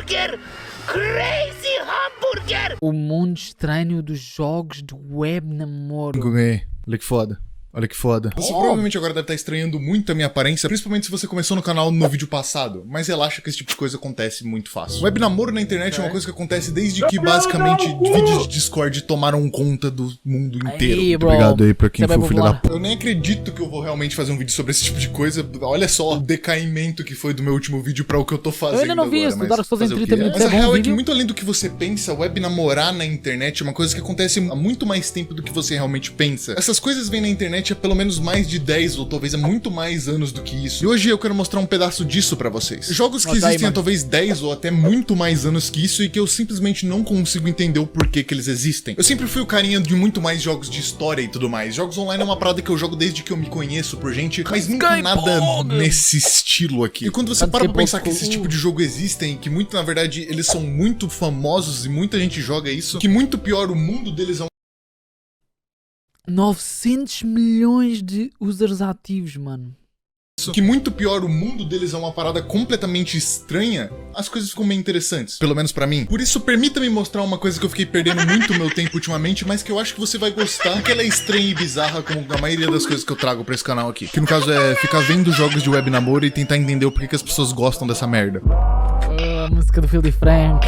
hambúrguer! Crazy Hambúrguer! O mundo estranho dos jogos de web namoro. Olha que foda. Olha que foda. Você provavelmente agora deve estar estranhando muito a minha aparência, principalmente se você começou no canal no vídeo passado, mas relaxa que esse tipo de coisa acontece muito fácil. Web namoro na internet é uma coisa que acontece desde que, basicamente, vídeos de Discord tomaram conta do mundo inteiro. Aí, bro. Obrigado aí pra quem Você foi vai o filho da popular. p... Eu nem acredito que eu vou realmente fazer um vídeo sobre esse tipo de coisa. Olha só o decaimento que foi do meu último vídeo pra o que eu tô fazendo Eu ainda não vi agora, isso, mas Dark Souls em fazer o 30 quê? minutos Mas é a bom real é que vídeo. muito além do que você pensa, web namorar na internet é uma coisa que acontece há muito mais tempo do que você realmente pensa. Essas coisas vêm na internet há pelo menos mais de 10 ou talvez há muito mais anos do que isso. E hoje eu quero mostrar um pedaço disso pra vocês. Jogos que Mostra aí, existem há mano. talvez 10 ou até muito mais anos que isso e que eu simplesmente não consigo entender o porquê que eles existem. Eu sempre fui o carinha de muito mais jogos de história e tudo mais. Jogos online é uma parada que eu jogo desde que eu me conheço por gente, mas nunca nada nesse estilo aqui. E quando você para pra pensar que esse tipo de jogo existem e que muito, na verdade, eles são muito famosos e muita gente joga isso, que muito pior, o mundo deles é um 900 milhões de users ativos, mano. que muito pior, o mundo deles é uma parada completamente estranha, as coisas ficam meio interessantes, pelo menos pra mim. Por isso, permita-me mostrar uma coisa que eu fiquei perdendo muito meu tempo ultimamente, mas que eu acho que você vai gostar, porque ela é estranha e bizarra, como a maioria das coisas que eu trago pra esse canal aqui. Que no caso é ficar vendo jogos de web namoro e tentar entender o porquê que as pessoas gostam dessa merda. A música do Phil Frank.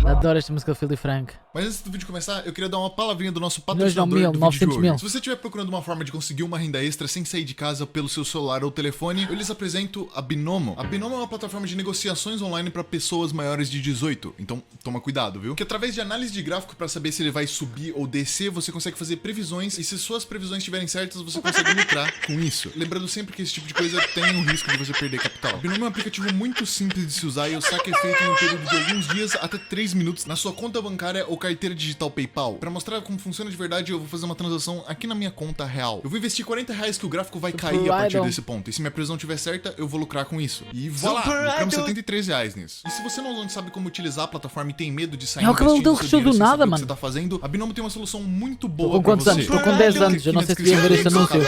Adoro esta música do Phil Frank. Mas antes do vídeo começar, eu queria dar uma palavrinha do nosso Milhões não, patrocinador do vídeo de 900 mil. hoje. Se você estiver procurando uma forma de conseguir uma renda extra sem sair de casa pelo seu celular ou telefone, eu lhes apresento a Binomo. A Binomo é uma plataforma de negociações online para pessoas maiores de 18, então toma cuidado, viu? Que através de análise de gráfico para saber se ele vai subir ou descer, você consegue fazer previsões e se suas previsões estiverem certas, você consegue lucrar com isso. Lembrando sempre que esse tipo de coisa tem o risco de você perder capital. A Binomo é um aplicativo muito simples de se usar e o saque é feito em um período de alguns dias até 3 minutos na sua conta bancária ou carteira digital PayPal. Para mostrar como funciona de verdade, eu vou fazer uma transação aqui na minha conta real. Eu vou investir R$40 que o gráfico vai cair a partir desse ponto. E se minha previsão estiver certa, eu vou lucrar com isso. E voilá, lucramos R$73 nisso. E se você não sabe como utilizar a plataforma e tem medo de sair É o cabelo investindo dele seu dinheiro do sem nada, saber o que mano. você tá fazendo, a Binomo tem uma solução muito boa Com pra quantos você. anos? Tô com 10 anos, eu não sei se devia ver esse anúncio.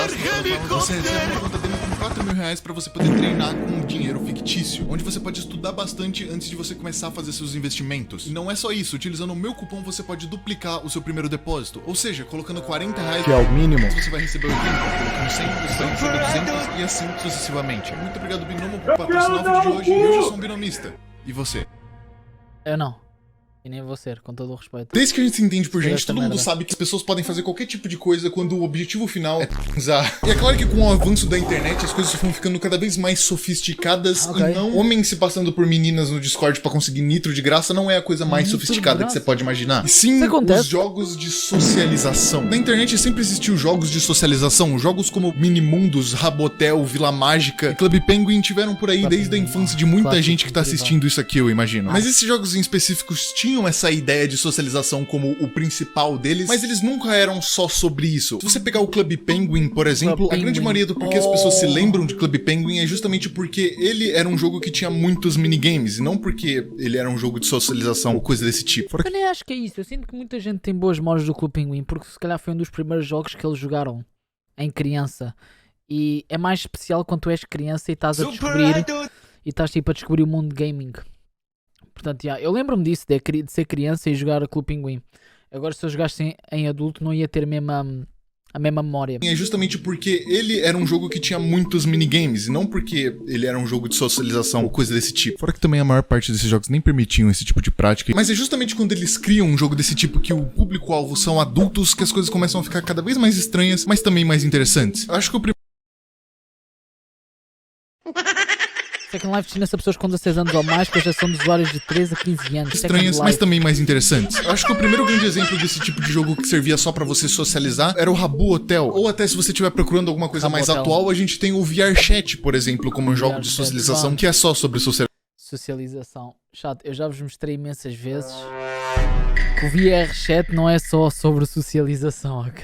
Você recebe uma conta dele com R$4.000 pra você poder treinar com dinheiro fictício, onde você pode estudar bastante antes de você começar a fazer seus investimentos. E não é só isso, utilizando o meu cupom você pode duplicar o seu primeiro depósito, ou seja, colocando R$40, Que é o mínimo. você vai receber 80, colocando 100, você vai receber 200 e assim sucessivamente. Muito obrigado, Binomo, por patrocinar o vídeo de hoje. Eu já sou um binomista. E você? Eu não. E nem você, com todo o respeito. Desde que a gente se entende por gente, Essa todo mundo merda. sabe que as pessoas podem fazer qualquer tipo de coisa quando o objetivo final é transar. E é claro que com o avanço da internet, as coisas vão ficando cada vez mais sofisticadas Ok. e não homens se passando por meninas no Discord pra conseguir nitro de graça não é a coisa mais Nitro de sofisticada que graça? você pode imaginar. E sim, Isso acontece. os jogos de socialização. Na internet sempre existiu jogos de socialização, jogos como Minimundos, Rabotel, Vila Mágica e Club Penguin tiveram por aí desde a infância de muita Clássico, gente que tá incrível. assistindo isso aqui, eu imagino. Mas esses jogos em específicos tinham essa ideia de socialização como o principal deles, mas eles nunca eram só sobre isso. Se você pegar o Club Penguin, por exemplo, a grande Penguin. maioria do porquê as pessoas se lembram de Club Penguin é justamente porque ele era um jogo que tinha muitos minigames, e não porque ele era um jogo de socialização ou coisa desse tipo. Eu nem acho que é isso. Eu sinto que muita gente tem boas memórias do Clube Pinguim, porque se calhar foi um dos primeiros jogos que eles jogaram em criança. E é mais especial quando tu és criança e estás a descobrir e estás tipo a descobrir o mundo de gaming. Portanto, eu lembro-me disso, de ser criança e jogar Clube Pinguim. Agora, se eu jogasse em adulto, não ia ter a mesma memória. É justamente porque ele era um jogo que tinha muitos minigames, e não porque ele era um jogo de socialização ou coisa desse tipo. Fora que também a maior parte desses jogos nem permitiam esse tipo de prática. Mas é justamente quando eles criam um jogo desse tipo que o público-alvo são adultos que as coisas começam a ficar cada vez mais estranhas, mas também mais interessantes. Eu acho que o Second Life destina-se a pessoas com 16 anos ou mais, que já são de usuários de 13 a 15 anos. estranhas, Second mas Life. também mais interessantes. Eu acho que o primeiro grande exemplo desse tipo de jogo que servia só pra você socializar era o Rabu Hotel. Ou até se você estiver procurando alguma coisa Rabu mais Hotel. atual, a gente tem o VR Chat, por exemplo, como um jogo de Chat, socialização bom. que é só sobre Socialização. Chato, eu já vos mostrei imensas vezes que o VR Chat não é só sobre socialização, ok?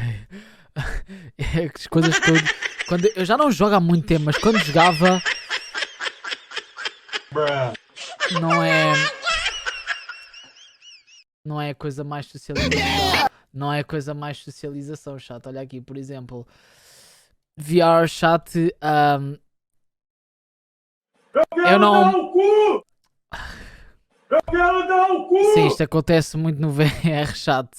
É que as coisas todas. Quando eu já não jogo há muito tempo, mas quando jogava. Não é. Não é a coisa mais socialização. Não é a coisa mais socialização, chato. Olha aqui, por exemplo. VR Chat. Eu não. Sim, isto acontece muito no VR Chat.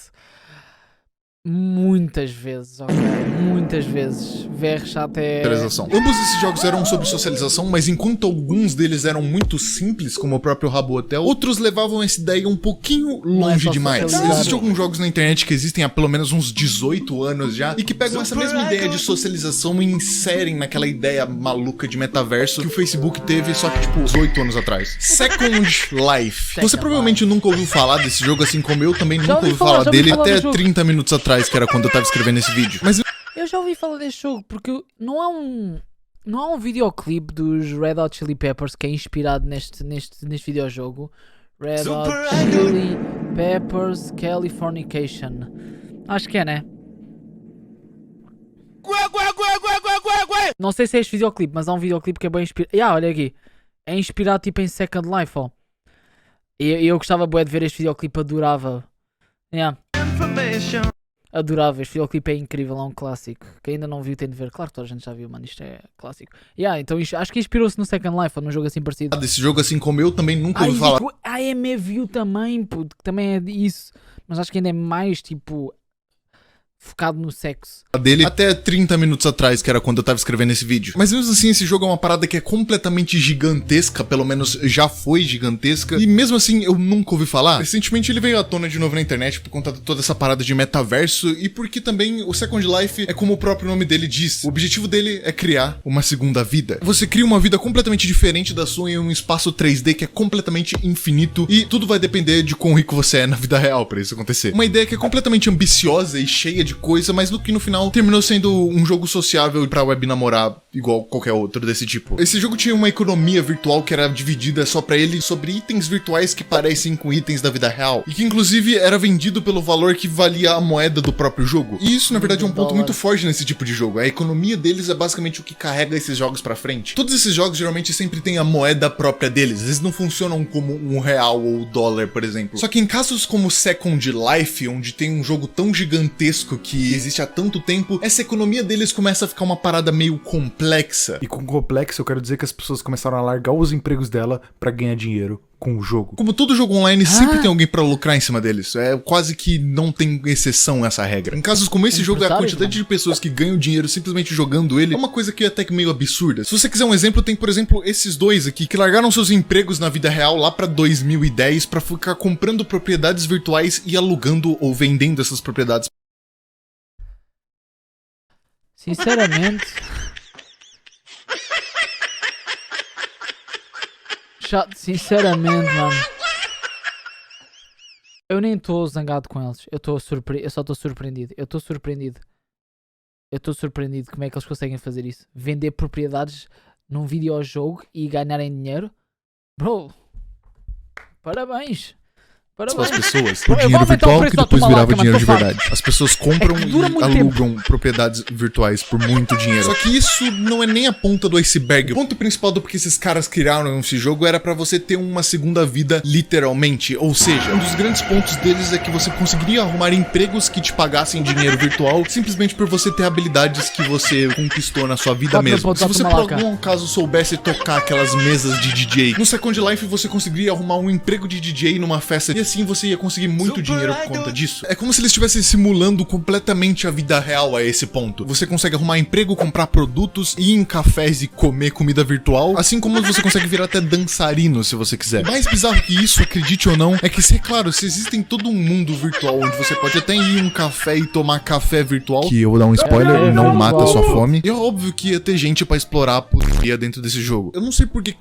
Muitas vezes, ok? Muitas vezes. VR Chat é... Socialização. Ambos esses jogos eram sobre socialização, mas enquanto alguns deles eram muito simples, como o próprio Habbo Hotel, outros levavam essa ideia um pouquinho longe demais. Existem alguns jogos na internet que existem há pelo menos uns 18 anos já, e que pegam essa mesma ideia de socialização e inserem naquela ideia maluca de metaverso que o Facebook teve só que tipo 18 anos atrás. Second Life. Você provavelmente nunca ouviu falar desse jogo, assim como eu também nunca ouvi falar dele até 30 minutos atrás, que era quando eu tava escrevendo esse vídeo. Mas eu já ouvi falar deste jogo, porque não há um videoclipe dos Red Hot Chili Peppers que é inspirado neste videojogo. Red Hot Chili Peppers Californication. Acho que é, né? Não sei se é este videoclipe, mas há um videoclipe que é bem inspirado. Olha aqui. É inspirado tipo em Second Life, ó. E eu gostava bué de ver este videoclipe, adorava. Adorava, este videoclipe é incrível, é um clássico. Quem ainda não viu tem de ver. Claro que toda a gente já viu, mano, isto é clássico. Então acho que inspirou-se no Second Life, ou num jogo assim parecido. desse jogo, assim como eu, também nunca ouvi falar. A AME View também, puto, que também é isso. Mas acho que ainda é mais, tipo, focado no sexo. Dele até 30 minutos atrás, que era quando eu tava escrevendo esse vídeo. Mas mesmo assim, esse jogo é uma parada que é completamente gigantesca, pelo menos já foi gigantesca, e mesmo assim eu nunca ouvi falar. Recentemente ele veio à tona de novo na internet por conta de toda essa parada de metaverso, e porque também o Second Life é como o próprio nome dele diz. O objetivo dele é criar uma segunda vida. Você cria uma vida completamente diferente da sua em um espaço 3D que é completamente infinito, e tudo vai depender de quão rico você é na vida real pra isso acontecer. Uma ideia que é completamente ambiciosa e cheia de coisa, mas no que no final terminou sendo um jogo sociável pra web namorar igual qualquer outro desse tipo. Esse jogo tinha uma economia virtual que era dividida só pra ele sobre itens virtuais que parecem com itens da vida real, e que inclusive era vendido pelo valor que valia a moeda do próprio jogo. E isso na verdade é um ponto muito forte nesse tipo de jogo. A economia deles é basicamente o que carrega esses jogos pra frente. Todos esses jogos geralmente sempre têm a moeda própria deles, eles não funcionam como um real ou dólar, por exemplo. Só que em casos como Second Life, onde tem um jogo tão gigantesco que existe há tanto tempo, essa economia deles começa a ficar uma parada meio complexa. E com complexo eu quero dizer que as pessoas começaram a largar os empregos dela pra ganhar dinheiro com o jogo. Como todo jogo online, sempre tem alguém pra lucrar em cima deles. É quase que não tem exceção essa regra. Em casos como esse jogo, a quantidade de pessoas que ganham dinheiro simplesmente jogando ele é uma coisa que é até que meio absurda. Se você quiser um exemplo, tem por exemplo esses dois aqui que largaram seus empregos na vida real lá pra 2010 pra ficar comprando propriedades virtuais e alugando ou vendendo essas propriedades. Sinceramente... Sinceramente, mano, eu nem estou zangado com eles. Eu só estou surpreendido. Eu estou surpreendido como é que eles conseguem fazer isso. Vender propriedades num videojogo e ganharem dinheiro. Bro, parabéns. As pessoas, o dinheiro virtual que depois virava dinheiro de verdade. As pessoas compram e alugam propriedades virtuais por muito dinheiro. Só que isso não é nem a ponta do iceberg. O ponto principal do porquê esses caras criaram esse jogo era pra você ter uma segunda vida, literalmente. Ou seja, um dos grandes pontos deles é que você conseguiria arrumar empregos que te pagassem dinheiro virtual simplesmente por você ter habilidades que você conquistou na sua vida mesmo. Se você por algum acaso soubesse tocar aquelas mesas de DJ, no Second Life você conseguiria arrumar um emprego de DJ numa festa e assim você ia conseguir muito dinheiro por conta disso. É como se eles estivessem simulando completamente a vida real a esse ponto. Você consegue arrumar emprego, comprar produtos, ir em cafés e comer comida virtual, assim como você consegue virar até dançarino se você quiser. O mais bizarro que isso, acredite ou não, é que, claro, se existe todo um mundo virtual onde você pode até ir em um café e tomar café virtual, que eu vou dar um spoiler, não mata a sua fome, e é óbvio que ia ter gente pra explorar a putaria dentro desse jogo. Eu não sei por que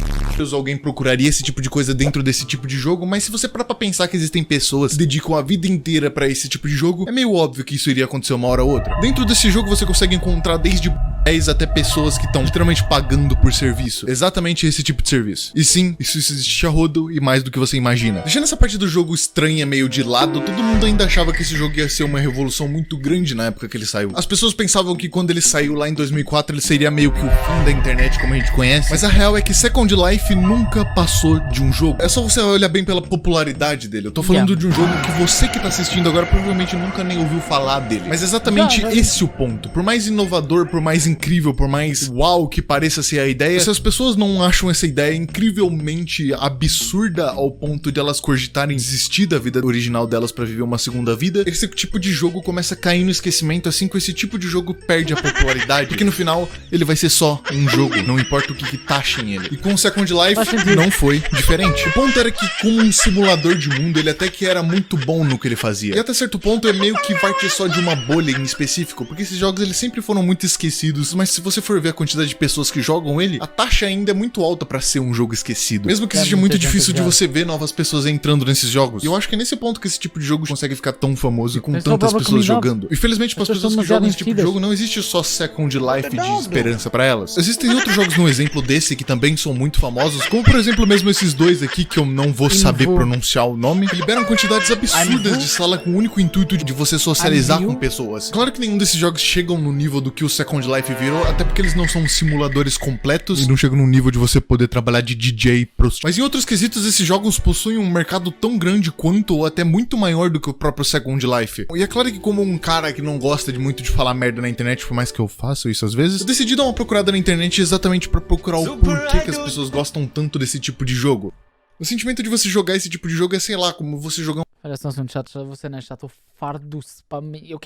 alguém procuraria esse tipo de coisa dentro desse tipo de jogo, mas se você parar pra pensar que existem pessoas que dedicam a vida inteira pra esse tipo de jogo, é meio óbvio que isso iria acontecer uma hora ou outra. Dentro desse jogo você consegue encontrar desde 10 até pessoas que estão literalmente pagando por serviço. Exatamente esse tipo de serviço. E sim, isso existe a rodo e mais do que você imagina. Deixando essa parte do jogo estranha meio de lado, todo mundo ainda achava que esse jogo ia ser uma revolução muito grande na época que ele saiu. As pessoas pensavam que quando ele saiu lá em 2004 ele seria meio que o fim da internet como a gente conhece, mas a real é que Second Life nunca passou de um jogo. É só você olhar bem pela popularidade dele. Eu tô falando de um jogo que você que tá assistindo agora provavelmente nunca nem ouviu falar dele. Mas exatamente esse é o ponto. Por mais inovador, por mais incrível, por mais uau que pareça ser a ideia, se as pessoas não acham essa ideia incrivelmente absurda ao ponto de elas cogitarem desistir da vida original delas pra viver uma segunda vida, esse tipo de jogo começa a cair no esquecimento assim que esse tipo de jogo perde a popularidade, porque no final ele vai ser só um jogo, não importa o que taxem ele. E com o Second Life não foi diferente. O ponto era que como um simulador de mundo, ele até que era muito bom no que ele fazia. E até certo ponto é meio que parte só de uma bolha em específico, porque esses jogos eles sempre foram muito esquecidos, mas se você for ver a quantidade de pessoas que jogam ele, a taxa ainda é muito alta pra ser um jogo esquecido. Mesmo que seja muito difícil de você ver novas pessoas entrando nesses jogos. E eu acho que é nesse ponto que esse tipo de jogo consegue ficar tão famoso e com tantas pessoas jogando. Infelizmente, para as pessoas que jogam esse tipo de jogo, não existe só Second Life de esperança pra elas. Existem outros jogos no exemplo desse que também são muito famosos, como por exemplo mesmo esses dois aqui que eu não vou saber pronunciar o nome, que liberam quantidades absurdas de sala com o único intuito de você socializar com pessoas. Claro que nenhum desses jogos chegam no nível do que o Second Life virou, até porque eles não são simuladores completos e não chegam no nível de você poder trabalhar de DJ prostituta. Mas em outros quesitos, esses jogos possuem um mercado tão grande quanto ou até muito maior do que o próprio Second Life. E é claro que como um cara que não gosta muito de falar merda na internet, por mais que eu faça isso às vezes, eu decidi dar uma procurada na internet exatamente pra procurar o porquê que as pessoas gostam tanto desse tipo de jogo. O sentimento de você jogar esse tipo de jogo é, sei lá, como você jogar Olha só, sou chato, você não é chato, estou farto do spam. Eu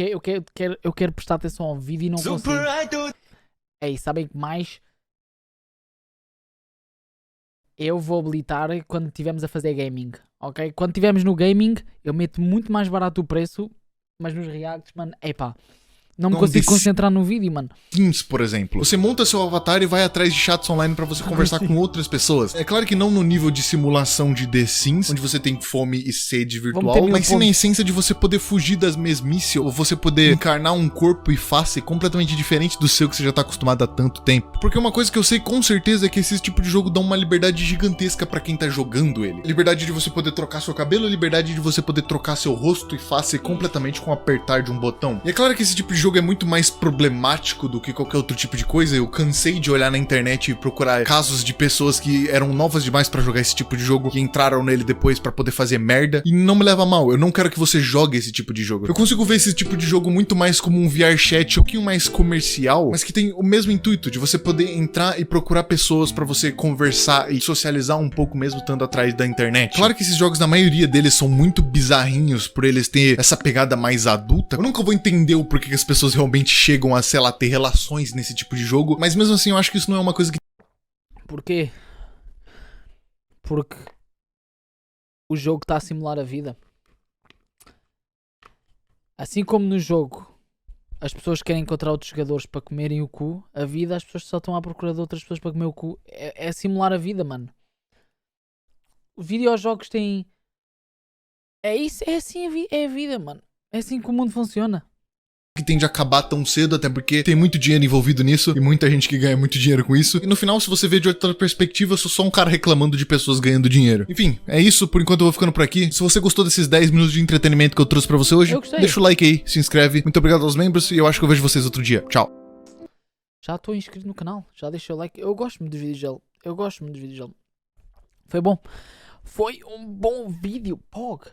quero prestar atenção ao vídeo e não consigo. Ei, sabem que mais? Eu vou habilitar quando estivermos a fazer gaming, ok? Quando estivermos no gaming, eu meto muito mais barato o preço, mas nos reacts, mano, epá, não me consigo concentrar no vídeo, mano. Teams, por exemplo. Você monta seu avatar e vai atrás de chats online pra você conversar com outras pessoas. É claro que não no nível de simulação de The Sims, onde você tem fome e sede virtual, mas sim na essência de você poder fugir das mesmices, ou você poder encarnar um corpo e face completamente diferente do seu que você já tá acostumado há tanto tempo. Porque uma coisa que eu sei com certeza é que esse tipo de jogo dá uma liberdade gigantesca pra quem tá jogando ele. Liberdade de você poder trocar seu cabelo, liberdade de você poder trocar seu rosto e face completamente com o apertar de um botão. E é claro que esse tipo de jogo é muito mais problemático do que qualquer outro tipo de coisa. Eu cansei de olhar na internet e procurar casos de pessoas que eram novas demais pra jogar esse tipo de jogo, que entraram nele depois pra poder fazer merda. E não me leva a mal, eu não quero que você jogue esse tipo de jogo. Eu consigo ver esse tipo de jogo muito mais como um VR chat, um pouquinho mais comercial, mas que tem o mesmo intuito de você poder entrar e procurar pessoas pra você conversar e socializar um pouco mesmo estando atrás da internet. Claro que esses jogos, na maioria deles, são muito bizarrinhos por eles ter essa pegada mais adulta. Eu nunca vou entender o porquê que as pessoas realmente chegam a, sei lá, ter relações nesse tipo de jogo, mas mesmo assim eu acho que isso não é uma coisa que... Por quê? Porque o jogo está a simular a vida. Assim como no jogo as pessoas querem encontrar outros jogadores para comerem o cu, a vida as pessoas só estão à procura de outras pessoas para comer o cu. É simular a vida, mano. Os videojogos têm... É isso, é assim é a vida, mano. É assim que o mundo funciona. Que tende a acabar tão cedo, até porque tem muito dinheiro envolvido nisso e muita gente que ganha muito dinheiro com isso. E no final, se você vê de outra perspectiva, eu sou só um cara reclamando de pessoas ganhando dinheiro. Enfim, é isso. Por enquanto eu vou ficando por aqui. Se você gostou desses 10 minutos de entretenimento que eu trouxe pra você hoje, deixa o like aí, se inscreve. Muito obrigado aos membros e eu acho que eu vejo vocês outro dia. Tchau. Já estou inscrito no canal, já deixei o like. Eu gosto muito dos vídeos dele. Eu gosto muito dos vídeos dele. Foi bom. Foi um bom vídeo, pog.